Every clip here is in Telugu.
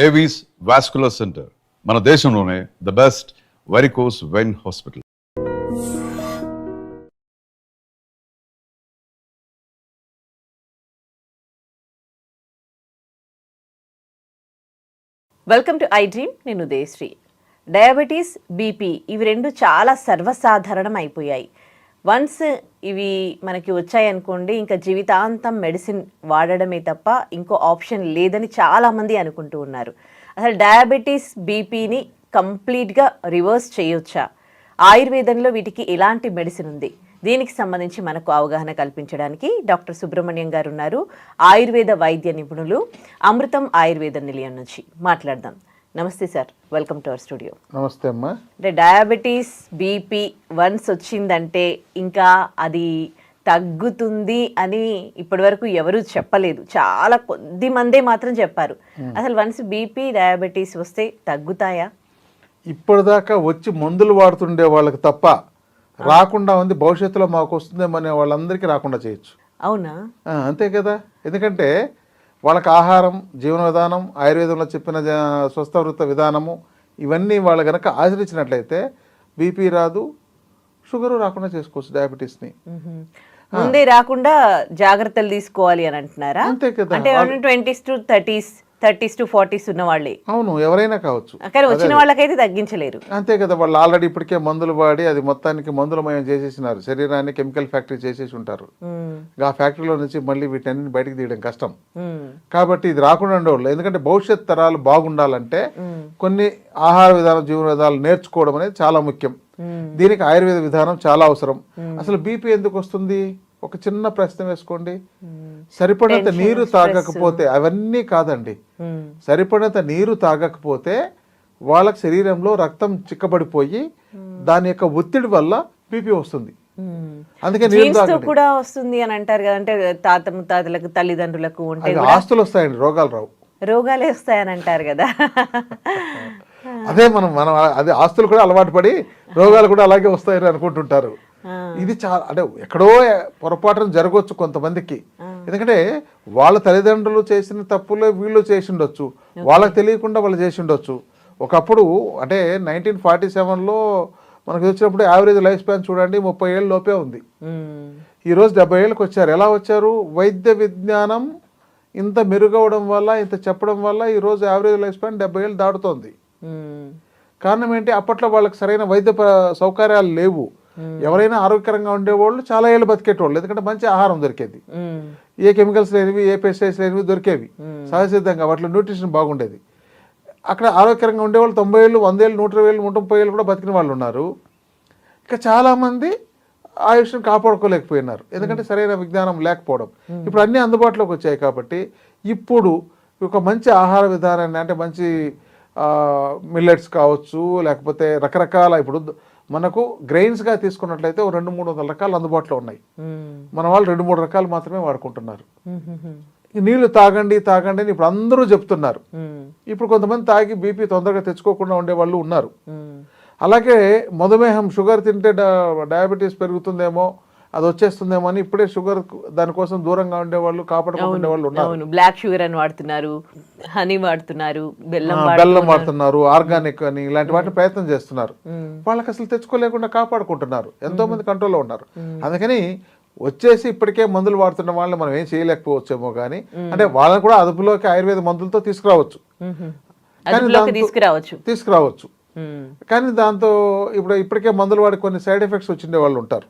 ఏవీస్ వాస్కులర్ సెంటర్ మన దేశంలోనే the best varicose vein hospital. Welcome to I dream. నేను ఉదయశ్రీ. డయాబెటీస్, బీపీ ఇవి రెండు చాలా సర్వసాధారణం అయిపోయాయి. వన్స్ ఇవి మనకి వచ్చాయనుకోండి, ఇంకా జీవితాంతం మెడిసిన్ వాడడమే తప్ప ఇంకో ఆప్షన్ లేదని చాలామంది అనుకుంటూ ఉన్నారు. అసలు డయాబెటీస్, బీపీని కంప్లీట్గా రివర్స్ చేయొచ్చా? ఆయుర్వేదంలో వీటికి ఎలాంటి మెడిసిన్ ఉంది? దీనికి సంబంధించి మనకు అవగాహన కల్పించడానికి డాక్టర్ సుబ్రహ్మణ్యం గారు ఉన్నారు. ఆయుర్వేద వైద్య నిపుణులు, అమృతం ఆయుర్వేద నిలయం నుంచి మాట్లాడదాం. నమస్తే sir, welcome to our studio. నమస్తే అమ్మా. అంటే డయాబెటీస్, బీపీ వన్స్ వచ్చిందంటే ఇంకా అది తగ్గుతుంది అని ఇప్పటి వరకు ఎవరు చెప్పలేదు. చాలా కొద్ది మందే మాత్రం చెప్పారు. అసలు వన్స్ బీపీ, డయాబెటీస్ వస్తే తగ్గుతాయా? ఇప్పటిదాకా వచ్చి మందులు వాడుతుండే వాళ్ళకి తప్ప రాకుండా ఉంది, భవిష్యత్తులో మాకు వస్తుందేమనే వాళ్ళందరికీ రాకుండా చేయొచ్చు. అవునా? అంతే కదా. ఎందుకంటే వాళ్ళకి ఆహారం, జీవన విధానం, ఆయుర్వేదంలో చెప్పిన స్వస్థవృత్త విధానము ఇవన్నీ వాళ్ళు కనుక ఆచరించినట్లయితే బీపీ రాదు, షుగరు రాకుండా చేసుకోవచ్చు. డయాబెటీస్ని ముందే రాకుండా జాగ్రత్తలు తీసుకోవాలి అని అంటున్నారా? అంతే కదా. అంటే 20s to 30s to 40s ఉన్న వాళ్ళే. అవును, ఎవరైనా కావచ్చు. కానీ వచ్చిన వాళ్ళకైతే తగ్గించలేరు. అంతే కదా. వాళ్ళు ఆల్రెడీ ఇప్పటికే మందులు వాడి అది మొత్తానికి మందులమయం చేసేసినారు. శరీరాన్ని కెమికల్ ఫ్యాక్టరీ చేసేసి ఉంటారు. ఆ ఫ్యాక్టరీలో నుంచి మళ్ళీ వీటన్ని బయటకు తీయడం కష్టం. కాబట్టి ఇది రాకుండా ఉండేవాళ్ళు. ఎందుకంటే భవిష్యత్ తరాలు బాగుండాలంటే కొన్ని ఆహార విధానం, జీవన విధానాలు నేర్చుకోవడం అనేది చాలా ముఖ్యం. దీనికి ఆయుర్వేద విధానం చాలా అవసరం. అసలు బీపీ ఎందుకు వస్తుంది? ఒక చిన్న ప్రశ్న వేసుకోండి. సరిపడినంత నీరు తాగకపోతే, అవన్నీ కాదండి, సరిపడినంత నీరు తాగకపోతే వాళ్ళకి శరీరంలో రక్తం చిక్కబడిపోయి దాని యొక్క ఒత్తిడి వల్ల బీపీ వస్తుంది. అందుకే నీరు కూడా వస్తుంది అని అంటారు కదా. అంటే తాత ముత్తాతలకు, తల్లిదండ్రులకు ఆస్తులు వస్తాయండి, రోగాలు రావు. రోగాలే వస్తాయని అంటారు కదా. అదే మనం అదే ఆస్తులు కూడా అలవాటు పడి రోగాలు కూడా అలాగే వస్తాయని అనుకుంటుంటారు. ఇది చాలా అంటే ఎక్కడో పొరపాటున జరగవచ్చు కొంతమందికి. ఎందుకంటే వాళ్ళ తల్లిదండ్రులు చేసిన తప్పులే వీళ్ళు చేసి ఉండొచ్చు, వాళ్ళకి తెలియకుండా వాళ్ళు చేసి ఉండొచ్చు. ఒకప్పుడు అంటే 1947లో మనకు వచ్చినప్పుడు యావరేజ్ లైఫ్ స్పాన్ చూడండి 30 ఏళ్ళ లోపే ఉంది. ఈరోజు 70 ఏళ్ళకి వచ్చారు. ఎలా వచ్చారు? వైద్య విజ్ఞానం ఇంత మెరుగవడం వల్ల, ఇంత చెప్పడం వల్ల ఈరోజు యావరేజ్ లైఫ్ స్పాన్ 70 ఏళ్ళు దాటుతోంది. కారణం ఏంటి? అప్పట్లో వాళ్ళకి సరైన వైద్య సౌకర్యాలు లేవు. ఎవరైనా ఆరోగ్యకరంగా ఉండేవాళ్ళు చాలా ఏళ్ళు బతికేటోళ్ళు. ఎందుకంటే మంచి ఆహారం దొరికేది, ఏ కెమికల్స్ లేనివి, ఏ పెస్టిసైడ్స్ లేనివి దొరికేవి సహజసిద్ధంగా. వాటిలో న్యూట్రిషన్ బాగుండేది. అక్కడ ఆరోగ్యకరంగా ఉండేవాళ్ళు 90 ఏళ్ళు, 100 ఏళ్ళు, 120 ఏళ్ళు, 130 ఏళ్ళు కూడా బతికిన వాళ్ళు ఉన్నారు. ఇక చాలామంది ఆయుష్ను కాపాడుకోలేకపోయినారు, ఎందుకంటే సరైన విజ్ఞానం లేకపోవడం. ఇప్పుడు అన్నీ అందుబాటులోకి వచ్చాయి కాబట్టి ఇప్పుడు ఒక మంచి ఆహార విధానాన్ని, అంటే మంచి మిల్లెట్స్ కావచ్చు, లేకపోతే రకరకాల, ఇప్పుడు మనకు గ్రెయిన్స్గా తీసుకున్నట్లయితే 200-300 రకాలు అందుబాటులో ఉన్నాయి. మన వాళ్ళు 2-3 రకాలు మాత్రమే వాడుకుంటున్నారు. నీళ్లు తాగండి తాగండి అని ఇప్పుడు అందరూ చెప్తున్నారు. ఇప్పుడు కొంతమంది తాగి బీపీ తొందరగా తెచ్చుకోకుండా ఉండే వాళ్ళు ఉన్నారు. అలాగే మధుమేహం, షుగర్ తింటే డయాబెటీస్ పెరుగుతుందేమో, అది వచ్చేస్తుందేమో అని ఇప్పుడే షుగర్ దానికోసం దూరంగా ఉండేవాళ్ళు, కాపాడుకుంటుండే వాళ్ళు ఉన్నారు. బ్లాక్ షుగర్ అని వాడుతున్నారు, హనీ వాడుతున్నారు, బెల్లం వాడుతున్నారు, ఆర్గానిక్ అని ఇలాంటి వాటిని ప్రయత్నం చేస్తున్నారు. వాళ్ళకి అసలు తెచ్చుకోలేకుండా కాపాడుకుంటున్నారు. ఎంతో మంది కంట్రోల్లో ఉన్నారు. అందుకని వచ్చేసి ఇప్పటికే మందులు వాడుతున్న వాళ్ళని మనం ఏం చేయలేకపోవచ్చేమో, కానీ అంటే వాళ్ళని కూడా అదుపులోకి ఆయుర్వేద మందులతో తీసుకురావచ్చు. కానీ దాంతో ఇప్పటికే మందులు వాడి కొన్ని సైడ్ ఎఫెక్ట్స్ వచ్చిండే వాళ్ళు ఉంటారు.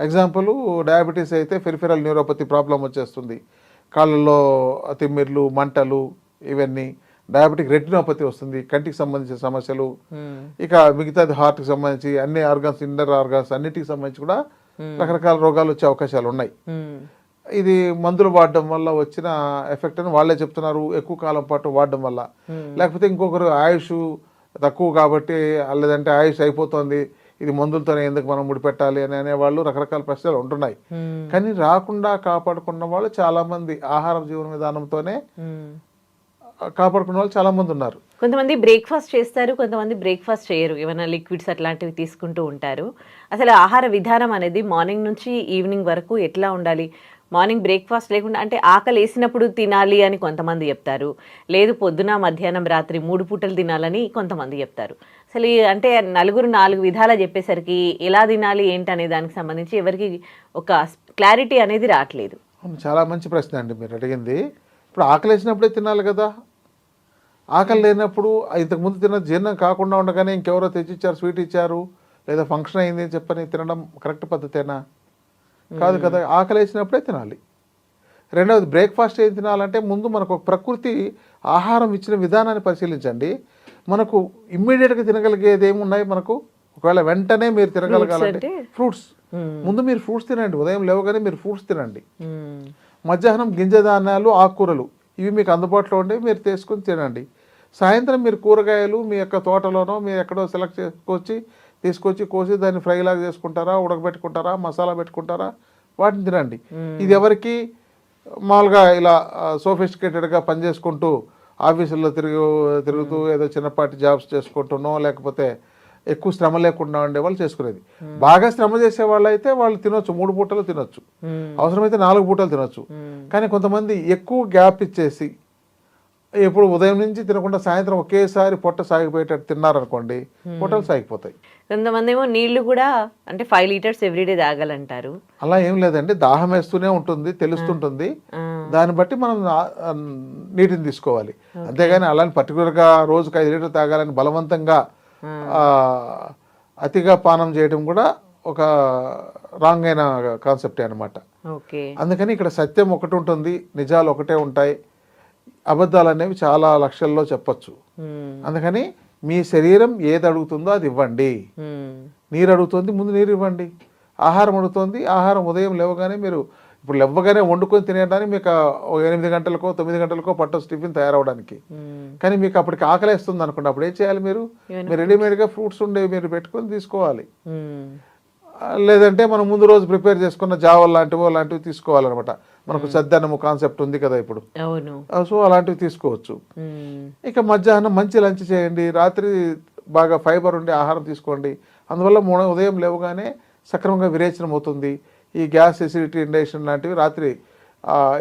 ఎగ్జాంపుల్, డయాబెటీస్ అయితే పెరిఫెరల్ న్యూరోపతి ప్రాబ్లం వచ్చేస్తుంది, కాళ్ళల్లో తిమ్మిర్లు, మంటలు, ఇవన్నీ. డయాబెటిక్ రెటినోపతి వస్తుంది, కంటికి సంబంధించిన సమస్యలు. ఇక మిగతాది హార్ట్కి సంబంధించి అన్ని ఆర్గాన్స్, ఇన్నర్ ఆర్గాన్స్ అన్నిటికి సంబంధించి కూడా రకరకాల రోగాలు వచ్చే అవకాశాలు ఉన్నాయి. ఇది మందులు వాడడం వల్ల వచ్చిన ఎఫెక్ట్ అని వాళ్ళే చెప్తున్నారు. ఎక్కువ కాలం పాటు వాడడం వల్ల, లేకపోతే ఇంకొకరు ఆయుష్ తక్కువ కాబట్టి, లేదంటే ఆయుష్ అయిపోతుంది, ఇది మందులతోనే ఎందుకు మనం ముడిపెట్టాలి అని అనేవాళ్ళు రకరకాల ప్రశ్నలు ఉంటున్నాయి. కానీ రాకుండా కాపాడుకున్న వాళ్ళు చాలా మంది, ఆహార జీవన విధానంతోనే కాపాడుకున్న వాళ్ళు చాలా మంది ఉన్నారు. కొంతమంది బ్రేక్ఫాస్ట్ చేస్తారు, కొంతమంది బ్రేక్ఫాస్ట్ చేయరు, ఏమైనా లిక్విడ్స్ అట్లాంటివి తీసుకుంటూ ఉంటారు. అసలు ఆహార విధానం అనేది మార్నింగ్ నుంచి ఈవినింగ్ వరకు ఎట్లా ఉండాలి? మార్నింగ్ బ్రేక్ఫాస్ట్ లేకుండా అంటే ఆకలి వేసినప్పుడు తినాలి అని కొంతమంది చెప్తారు, లేదు పొద్దున మధ్యాహ్నం రాత్రి 3 పూటలు తినాలని కొంతమంది చెప్తారు. అసలు అంటే నలుగురు 4 విధాలా చెప్పేసరికి ఎలా తినాలి ఏంటి అనే దానికి సంబంధించి ఎవరికి ఒక క్లారిటీ అనేది రావట్లేదు. చాలా మంచి ప్రశ్న అండి మీరు అడిగింది. ఇప్పుడు ఆకలి వేసినప్పుడే తినాలి కదా. ఆకలి లేనప్పుడు ఇంతకుముందు తిన్న జీర్ణం కాకుండా ఉండగానే ఇంకెవరో తెచ్చిచ్చారు, స్వీట్ ఇచ్చారు, లేదా ఫంక్షన్ అయింది అని చెప్పని తినడం కరెక్ట్ పద్ధతేనా? కాదు కదా. ఆకలి వేసినప్పుడే తినాలి. రెండవది, బ్రేక్ఫాస్ట్ ఏం తినాలంటే ముందు మనకు ఒక ప్రకృతి ఆహారం ఇచ్చిన విధానాన్ని పరిశీలించండి. మనకు ఇమ్మీడియట్గా తినగలిగేది ఏమున్నాయి మనకు? ఒకవేళ వెంటనే మీరు తినగలగాలంటే ఫ్రూట్స్. ముందు మీరు ఫ్రూట్స్ తినండి. ఉదయం లేవగానే మీరు ఫ్రూట్స్ తినండి. మధ్యాహ్నం గింజ ధాన్యాలు, ఆకుకూరలు ఇవి మీకు అందుబాటులో ఉండి మీరు తీసుకొని తినండి. సాయంత్రం మీరు కూరగాయలు మీ యొక్క తోటలోనో మీరు ఎక్కడో సెలెక్ట్ తీసుకొచ్చి కోసి దాన్ని ఫ్రైలాగా చేసుకుంటారా, ఉడకబెట్టుకుంటారా, మసాలా పెట్టుకుంటారా, వాటిని తినండి. ఇది ఎవరికి మామూలుగా ఇలా సోఫిస్టికేటెడ్గా పనిచేసుకుంటూ ఆఫీసుల్లో తిరుగుతూ ఏదో చిన్నపాటి జాబ్స్ చేసుకుంటున్నో లేకపోతే ఎక్కువ శ్రమ లేకుండా ఉండే వాళ్ళు చేసుకునేది. బాగా శ్రమ చేసే వాళ్ళు అయితే వాళ్ళు తినొచ్చు, 3 పూటలు తినొచ్చు, అవసరమైతే 4 పూటలు తినొచ్చు. కానీ కొంతమంది ఎక్కువ గ్యాప్ ఇచ్చేసి ఎప్పుడు ఉదయం నుంచి తినకుండా సాయంత్రం ఒకేసారి పొట్ట సాగిపోయేటట్టు తిన్నారనుకోండి, పొట్టలు సాగిపోతాయి. కొంతమంది ఏమో నీళ్లు కూడా అంటే 5 లీటర్స్ ఎవ్రీడే తాగాలంటారు. అలా ఏం లేదండి, దాహం వేస్తూనే ఉంటుంది, తెలుస్తుంటుంది. దాన్ని బట్టి మనం నీటిని తీసుకోవాలి. అంతేగాని అలాని పర్టికులర్గా రోజుకు 5 లీటర్లు తాగాలని బలవంతంగా అతిగా పానం చేయడం కూడా ఒక రాంగ్ అయిన కాన్సెప్టే అనమాట. అందుకని ఇక్కడ సత్యం ఒకటి ఉంటుంది, నిజాలు ఒకటే ఉంటాయి, అబద్ధాలు అనేవి చాలా లక్షల్లో చెప్పచ్చు. అందుకని మీ శరీరం ఏది అడుగుతుందో అది ఇవ్వండి. నీరు అడుగుతుంది, ముందు నీరు ఇవ్వండి. ఆహారం అడుగుతుంది, ఆహారం ఉదయం లేవగానే మీరు ఇప్పుడు లేవగానే వండుకొని తినేయడానికి మీకు 8 గంటలకో 9 గంటలకో పట్టొచ్చు టిఫిన్ తయారవడానికి. కానీ మీకు అప్పటికి ఆకలేస్తుంది అనుకోండి, అప్పుడు ఏం చేయాలి? మీరు రెడీమేడ్గా ఫ్రూట్స్ ఉండేవి మీరు పెట్టుకొని తీసుకోవాలి. లేదంటే మనం ముందు రోజు ప్రిపేర్ చేసుకున్న జావల్ లాంటివి తీసుకోవాలన్నమాట. మనకు సద్దన్నము కాన్సెప్ట్ ఉంది కదా ఇప్పుడు, సో అలాంటివి తీసుకోవచ్చు. ఇక మధ్యాహ్నం మంచి లంచ్ చేయండి, రాత్రి బాగా ఫైబర్ ఉండే ఆహారం తీసుకోండి. అందువల్ల ఉదయం లేవగానే సక్రమంగా విరేచనం అవుతుంది. ఈ గ్యాస్, ఎసిడిటీ, ఇండైజెషన్ లాంటివి రాత్రి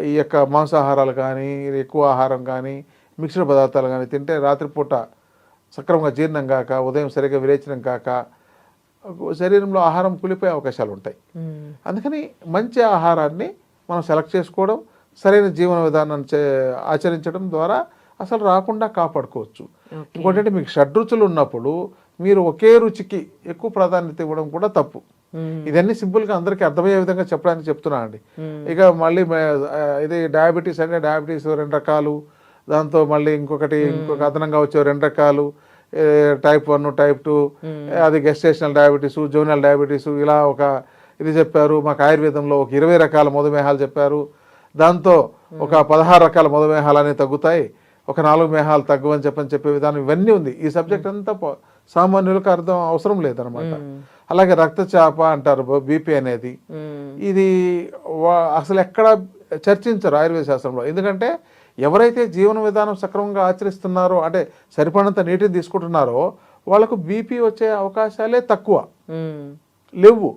ఈ యొక్క మాంసాహారాలు కానీ ఎక్కువ ఆహారం కానీ మిక్స్డ్ పదార్థాలు కానీ తింటే రాత్రిపూట సక్రమంగా జీర్ణం కాక ఉదయం సరిగ్గా విరేచనం కాక శరీరంలో ఆహారం కూలిపోయే అవకాశాలు ఉంటాయి. అందుకని మంచి ఆహారాన్ని మనం సెలెక్ట్ చేసుకోవడం, సరైన జీవన విధానాన్ని ఆచరించడం ద్వారా అసలు రాకుండా కాపాడుకోవచ్చు. ఇంకోటి, మీకు షడ్రుచులు ఉన్నప్పుడు మీరు ఒకే రుచికి ఎక్కువ ప్రాధాన్యత ఇవ్వడం కూడా తప్పు. ఇదన్నీ సింపుల్గా అందరికీ అర్థమయ్యే విధంగా చెప్పడానికి చెప్తున్నా అండి. ఇక మళ్ళీ ఇది డయాబెటీస్ అంటే డయాబెటీస్ 2 రకాలు, దాంతో మళ్ళీ ఇంకొక అదనంగా వచ్చే 2 రకాలు, టైప్ 1, టైప్ 2, అది గెస్టేషనల్ డయాబెటీస్, జోనల్ డయాబెటీస్, ఇలా ఒక ఇది చెప్పారు. మాకు ఆయుర్వేదంలో ఒక 20 రకాల మధుమేహాలు చెప్పారు. దాంతో ఒక 16 రకాల మధుమేహాలు అనేవి తగ్గుతాయి, ఒక 4 మేహాలు తగ్గువని చెప్పే విధానం ఇవన్నీ ఉంది. ఈ సబ్జెక్ట్ అంతా సామాన్యులకు అర్థం అవసరం లేదనమాట. అలాగే రక్తచాప అంటారు, బీపీ అనేది, ఇది అసలు ఎక్కడ చర్చించరు ఆయుర్వేద శాస్త్రంలో. ఎందుకంటే ఎవరైతే జీవన విధానం సక్రమంగా ఆచరిస్తున్నారో, అంటే సరిపడినంత నీటిని తీసుకుంటున్నారో వాళ్ళకు బీపీ వచ్చే అవకాశాలే తక్కువ లేవు.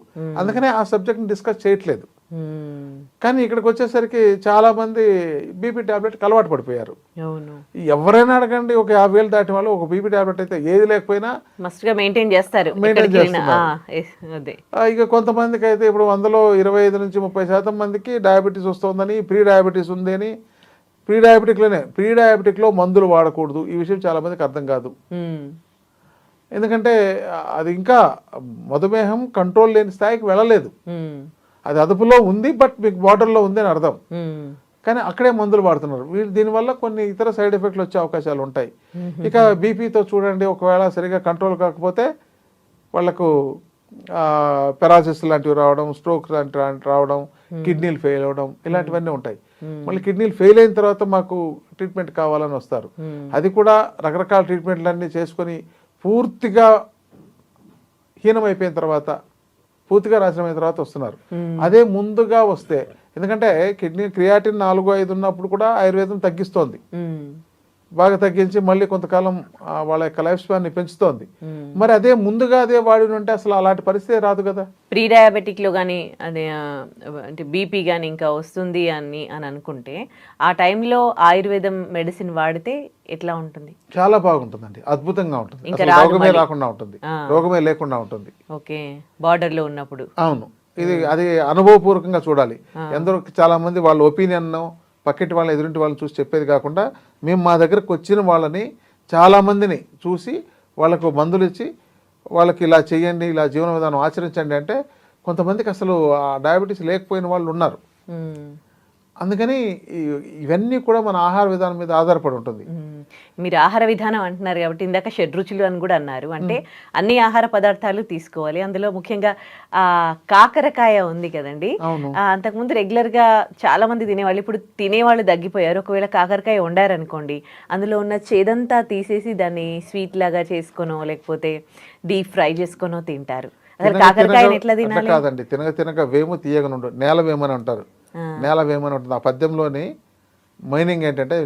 అందుకనే ఆ సబ్జెక్ట్ని డిస్కస్ చేయట్లేదు. కానీ ఇక్కడికి వచ్చేసరికి చాలా మంది బీపీ టాబ్లెట్కి అలవాటు పడిపోయారు. ఎవరైనా అడగండి, ఒక 50,000 దాటిన వాళ్ళు ఒక బీపీ టాబ్లెట్ అయితే ఏది లేకపోయినా మెయింటైన్ చేస్తారు. ఇక కొంతమందికి అయితే ఇప్పుడు 100లో 25 నుంచి 30% మందికి డయాబెటీస్ వస్తుందని, ప్రీ డయాబెటీస్ ఉంది అని, ప్రీ డయాబెటిక్లో మందులు వాడకూడదు. ఈ విషయం చాలా మందికి అర్థం కాదు. ఎందుకంటే అది ఇంకా మధుమేహం కంట్రోల్ లేని స్థాయికి వెళ్ళలేదు. అది అదుపులో ఉంది, బట్ మీకు బార్డర్లో ఉంది అని అర్థం. కానీ అక్కడే మందులు వాడుతున్నారు. దీనివల్ల కొన్ని ఇతర సైడ్ ఎఫెక్ట్లు వచ్చే అవకాశాలు ఉంటాయి. ఇక బీపీతో చూడండి, ఒకవేళ సరిగా కంట్రోల్ కాకపోతే వాళ్ళకు పెరాసిస్ లాంటివి రావడం, స్ట్రోక్ లాంటివి రావడం, కిడ్నీలు ఫెయిల్ అవడం, ఇలాంటివన్నీ ఉంటాయి. మళ్ళీ కిడ్నీలు ఫెయిల్ అయిన తర్వాత మాకు ట్రీట్మెంట్ కావాలని వస్తారు. అది కూడా రకరకాల ట్రీట్మెంట్లన్నీ చేసుకొని పూర్తిగా హీనమైపోయిన తర్వాత, పూర్తిగా నాశనమైన తర్వాత వస్తున్నారు. అదే ముందుగా వస్తే, ఎందుకంటే కిడ్నీ క్రియాటిన్ 4-5 ఉన్నప్పుడు కూడా ఆయుర్వేదం తగ్గిస్తోంది. బాగా తగ్గించి మళ్ళీ కొంతకాలం వాళ్ళ యొక్క లైఫ్ స్పాన్ని పెంచుతోంది. మరి అదే ముందుగా అదే వాడి ఉంటే అసలు అలాంటి పరిస్థితి రాదు కదా. ప్రీ డయాబెటిక్లో కానీ అదే అంటే బీపీ కానీ ఇంకా వస్తుంది అని అనుకుంటే ఆ టైంలో ఆయుర్వేదం మెడిసిన్ వాడితే ఎట్లా ఉంటుంది? చాలా బాగుంటుందండి, అద్భుతంగా ఉంటుంది. ఇంకా అసలు రోగమే రాకుండా ఉంటుంది, రోగమే లేకుండా ఉంటుంది. ఓకే, బార్డర్లో ఉన్నప్పుడు. అవును, ఇది అది అనుభవపూర్వకంగా చూడాలి. ఎందరో చాలా మంది వాళ్ళ ఒపీనియన్ పక్కింటి వాళ్ళని ఎదురింటి వాళ్ళని చూసి చెప్పేది కాకుండా మేము మా దగ్గరకు వచ్చిన వాళ్ళని చాలామందిని చూసి వాళ్ళకు మందులు ఇచ్చి వాళ్ళకి ఇలా చేయండి, ఇలా జీవన విధానం ఆచరించండి అంటే కొంతమందికి అసలు ఆ డయాబెటీస్ లేకపోయిన వాళ్ళు ఉన్నారు. అందుకని ఇవన్నీ కూడా మన ఆహార విధానం మీద ఆధారపడి ఉంటుంది. మీరు ఆహార విధానం అంటున్నారు కాబట్టి ఇందాక షడ్రుచులు అని కూడా అన్నారు. అంటే అన్ని ఆహార పదార్థాలు తీసుకోవాలి. అందులో ముఖ్యంగా కాకరకాయ ఉంది కదండి, అంతకుముందు రెగ్యులర్గా చాలా మంది తినేవాళ్ళు, ఇప్పుడు తినేవాళ్ళు తగ్గిపోయారు. ఒకవేళ కాకరకాయ వండారనుకోండి, అందులో ఉన్న చేదంతా తీసేసి దాన్ని స్వీట్ లాగా చేసుకొనో లేకపోతే డీప్ ఫ్రై చేసుకొనో తింటారు. అసలు కాకరకాయని ఎట్లా తినాలి? కాదండి, తినగ తినగ వేము తీయగనుండు, నేల వేమని అంటారు. నేల వేమని ఉంటుంది. ఆ పద్యంలోని మైనింగ్ ఏంటంటే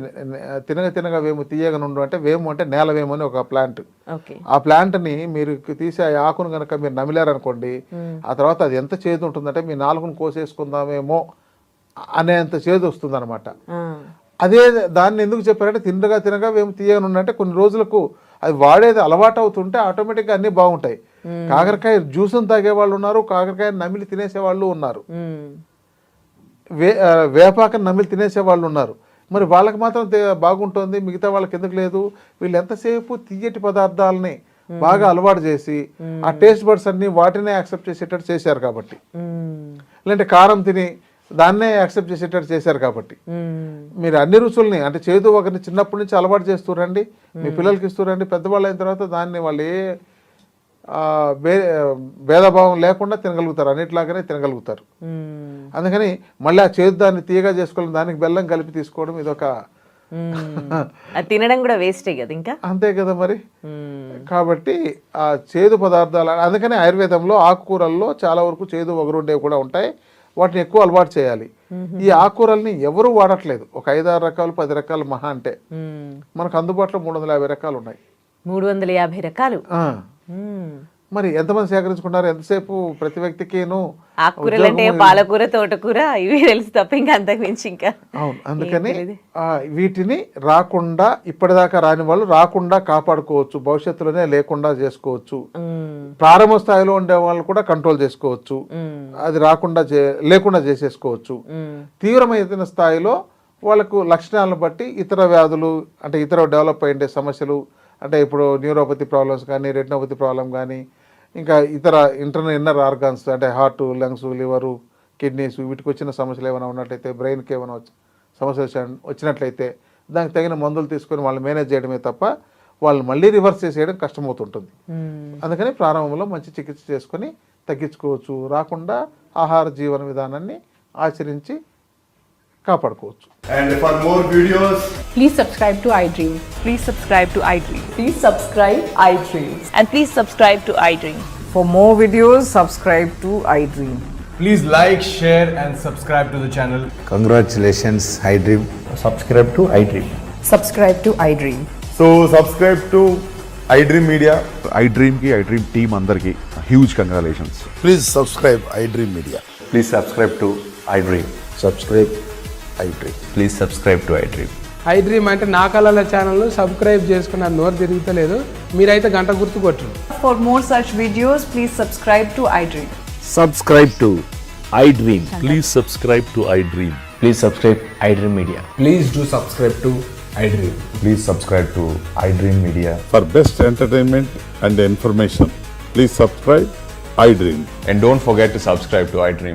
తినగ తినగ వేము తీయగనుండు అంటే వేము అంటే నేల వేము అని ఒక ప్లాంట్. ఆ ప్లాంట్ని మీరు తీసి ఆ ఆకును కనుక మీరు నమిలారనుకోండి, ఆ తర్వాత అది ఎంత చేదు ఉంటుందంటే మీ నాలుగును కోసేసుకుందామేమో అనేంత చేదు వస్తుంది అనమాట. అదే దాన్ని ఎందుకు చెప్పారంటే తినగా తినగా వేము తీయగనుండు అంటే కొన్ని రోజులకు అది వాడేది అలవాటు అవుతుంటే ఆటోమేటిక్గా అన్నీ బాగుంటాయి. కాకరకాయ జ్యూస్ని తాగే వాళ్ళు ఉన్నారు, కాకరకాయ నమిలి తినేసే వాళ్ళు ఉన్నారు, వేపాకని నమిలి తినేసే వాళ్ళు ఉన్నారు. మరి వాళ్ళకి మాత్రం బాగుంటుంది, మిగతా వాళ్ళకి ఎందుకు లేదు? వీళ్ళు ఎంతసేపు తీయటి పదార్థాలని బాగా అలవాటు చేసి ఆ టేస్ట్ బడ్స్ అన్ని వాటినే యాక్సెప్ట్ చేసేటట్టు చేశారు కాబట్టి, లేదంటే కారం తిని దాన్నే యాక్సెప్ట్ చేసేటట్టు చేశారు కాబట్టి మీరు అన్ని రుచుల్ని అంటే చేదు ఒకరిని చిన్నప్పటి నుంచి అలవాటు చేస్తురండి, మీ పిల్లలకి ఇస్తురండి, పెద్దవాళ్ళు అయిన తర్వాత దాన్ని వాళ్ళు ఏ భేదభావం లేకుండా తినగలుగుతారు, అన్నిట్లాగానే తినగలుగుతారు. అందుకని మళ్ళీ ఆ చేదు దాన్ని తీయగా చేసుకోవడం, దానికి బెల్లం కలిపి తీసుకోవడం ఇదొక తినడం కూడా వేస్టే కదా, ఇంకా అంతే కదా మరి. కాబట్టి ఆ చేదు పదార్థాలు, అందుకని ఆయుర్వేదంలో ఆకుకూరల్లో చాలా వరకు చేదు వగరుండేవి కూడా ఉంటాయి, వాటిని ఎక్కువ అలవాటు చేయాలి. ఈ ఆకుకూరల్ని ఎవరు వాడట్లేదు, ఒక 5-6 రకాలు 10 రకాలు మహా అంటే. మనకు అందుబాటులో 350 రకాలు ఉన్నాయి. 350 రకాలు. మరి ఎంతమంది సేకరించుకున్నారు? ఎంతసేపు ప్రతి వ్యక్తికిను ఆకుకూరలు అంటే పాలకూర, తోటకూర ఇవి తెలుసు తప్ప ఇంకా అంతకు మించి ఇంకా. అవును, అందుకని వీటిని రాకుండా ఇప్పటిదాకా రాని వాళ్ళు రాకుండా కాపాడుకోవచ్చు, భవిష్యత్తులోనే లేకుండా చేసుకోవచ్చు. ప్రారంభ స్థాయిలో ఉండే వాళ్ళు కూడా కంట్రోల్ చేసుకోవచ్చు, అది రాకుండా లేకుండా చేసేసుకోవచ్చు. తీవ్రమైన స్థాయిలో వాళ్ళకు లక్షణాలను బట్టి ఇతర వ్యాధులు అంటే ఇతర డెవలప్ అయ్యే సమస్యలు అంటే ఇప్పుడు న్యూరోపతి ప్రాబ్లమ్స్ కానీ, రెటినోపతి ప్రాబ్లం కానీ, ఇంకా ఇతర ఇన్నర్ ఆర్గాన్స్ అంటే హార్ట్, లంగ్స్, లివరు, కిడ్నీస్ వీటికి వచ్చిన సమస్యలు ఏమైనా ఉన్నట్లయితే, బ్రెయిన్కి ఏమైనా సమస్యలు వచ్చినట్లయితే దానికి తగిన మందులు తీసుకొని వాళ్ళు మేనేజ్ చేయడమే తప్ప వాళ్ళు మళ్ళీ రివర్స్ చేసేయడం కష్టమవుతుంటుంది. అందుకని ప్రారంభంలో మంచి చికిత్స చేసుకొని తగ్గించుకోవచ్చు, రాకుండా ఆహార జీవన విధానాన్ని ఆచరించి కాపాడుకోవచ్చు. And for more videos, please subscribe to iDream. Please subscribe to iDream. Please subscribe iDream. And please subscribe to iDream. For more videos, subscribe to iDream. please like, share and subscribe to the channel. Congratulations, iDream. Subscribe to iDream. Subscribe to iDream. So subscribe to iDream Media. iDream team అందరికి huge congratulations. Please subscribe iDream Media. Please subscribe to iDream. Subscribe iDream. Please subscribe to iDream. iDream అంటే నా కళల ఛానల్ సబ్స్క్రైబ్ చేసుకున్న నోరు తిరుగుతలేదు, మీరైతే గంట గుర్తు కొట్టండి. For more such videos, please subscribe to iDream. Subscribe to iDream. Please subscribe to iDream. Please subscribe iDream Media. Please do subscribe to iDream. Please subscribe to iDream Media. For best entertainment and information, please subscribe iDream. And don't forget to subscribe to iDream.